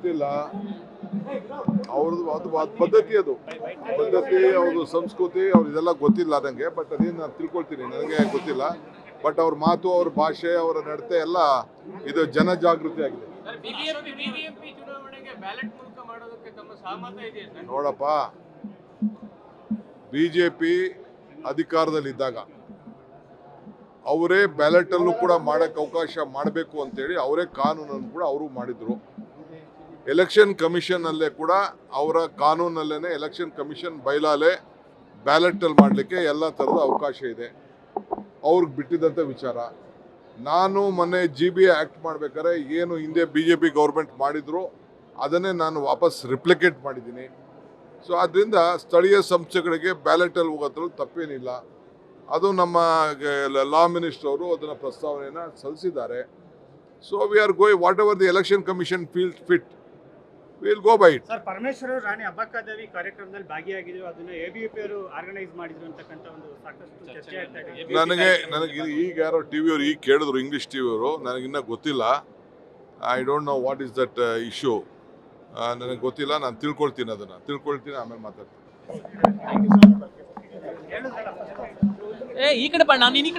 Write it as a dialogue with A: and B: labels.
A: ಗೊತ್ತಿಲ್ಲ. ಅವ್ರದ್ದು ಅದು ಪದ್ಧತಿ, ಅವ್ರದ್ದು ಸಂಸ್ಕೃತಿ, ಇದೆಲ್ಲ ಗೊತ್ತಿಲ್ಲ ನನಗೆ. ಬಟ್ ಅದೇನು ನಾನು ತಿಳ್ಕೊಳ್ತೀನಿ, ನನಗೆ ಗೊತ್ತಿಲ್ಲ. ಬಟ್ ಅವ್ರ ಮಾತು, ಅವ್ರ ಭಾಷೆ, ಅವರ ನಡತೆ ಎಲ್ಲ ಇದು ಜನಜಾಗೃತಿ ಆಗಿದೆ. ನೋಡಪ್ಪ, ಬಿಜೆಪಿ ಅಧಿಕಾರದಲ್ಲಿದ್ದಾಗ ಅವರೇ ಬ್ಯಾಲೆಟ್ ಅಲ್ಲೂ ಕೂಡ ಮಾಡಕ್ಕೆ ಅವಕಾಶ ಮಾಡಬೇಕು ಅಂತೇಳಿ ಅವರೇ ಕಾನೂನನ್ನು ಕೂಡ ಅವರು ಮಾಡಿದ್ರು. ಎಲೆಕ್ಷನ್ ಕಮಿಷನ್ ಅಲ್ಲೇ ಕೂಡ ಅವರ ಕಾನೂನಲ್ಲೇ ಎಲೆಕ್ಷನ್ ಕಮಿಷನ್ ಬೈಲಾಲೆ ಬ್ಯಾಲೆಟ್ ಅಲ್ಲಿ ಮಾಡಲಿಕ್ಕೆ ಎಲ್ಲ ಥರದ ಅವಕಾಶ ಇದೆ. ಅವ್ರಿಗೆ ಬಿಟ್ಟಿದ್ದಂಥ ವಿಚಾರ. ನಾನು ಮೊನ್ನೆ GB ಆ್ಯಕ್ಟ್ ಮಾಡಬೇಕಾದ್ರೆ ಏನು ಹಿಂದೆ BJP ಗೌರ್ಮೆಂಟ್ ಮಾಡಿದ್ರು ಅದನ್ನೇ ನಾನು ವಾಪಸ್ ರಿಪ್ಲಿಕೇಟ್ ಮಾಡಿದ್ದೀನಿ. ಸೊ ಆದ್ದರಿಂದ ಸ್ಥಳೀಯ ಸಂಸ್ಥೆಗಳಿಗೆ ಬ್ಯಾಲೆಟಲ್ಲಿ ಹೋಗೋದ್ರಲ್ಲಿ ತಪ್ಪೇನಿಲ್ಲ. ಅದು ನಮ್ಮ ಲಾ ಮಿನಿಸ್ಟರ್ ಅವರು ಅದನ್ನು ಪ್ರಸ್ತಾವನೆಯನ್ನು ಸಲ್ಲಿಸಿದ್ದಾರೆ. So we are going whatever the election commission feels fit, will go by it.
B: Sir, Parameshwar Rani Abbakkadevi ಕಾರ್ಯಕ್ರಮದಲ್ಲಿ ಭಾಗಿಯಾಗಿದ್ರು, ಅದನ್ನ ABP ಅವರು ಆರ್ಗನೈಸ್ ಮಾಡಿದ್ರು ಅಂತಕ್ಕಂಥ ಒಂದು ಸಾಕಷ್ಟು ಚರ್ಚೆ ಆಗ್ತಾ ಇದೆ.
A: ನನಗೆ ಈಗ ಯಾರೋ ಟಿವಿಯವರು ಈಗ ಕೇಳಿದ್ರು, ಇಂಗ್ಲೀಷ್ ಟಿವಿಯವರು. ನನಗಿನ್ನೂ ಗೊತ್ತಿಲ್ಲ. I don't know what is that issue. ನನಗೆ ಗೊತ್ತಿಲ್ಲ. ನಾನು ತಿಳ್ಕೊಳ್ತೀನಿ, ಆಮೇಲೆ ಮಾತಾಡ್ತೀನಿ.
C: ಈ ಕಡೆ ಬಾ, ನಾನು ಈ ಕಡೆ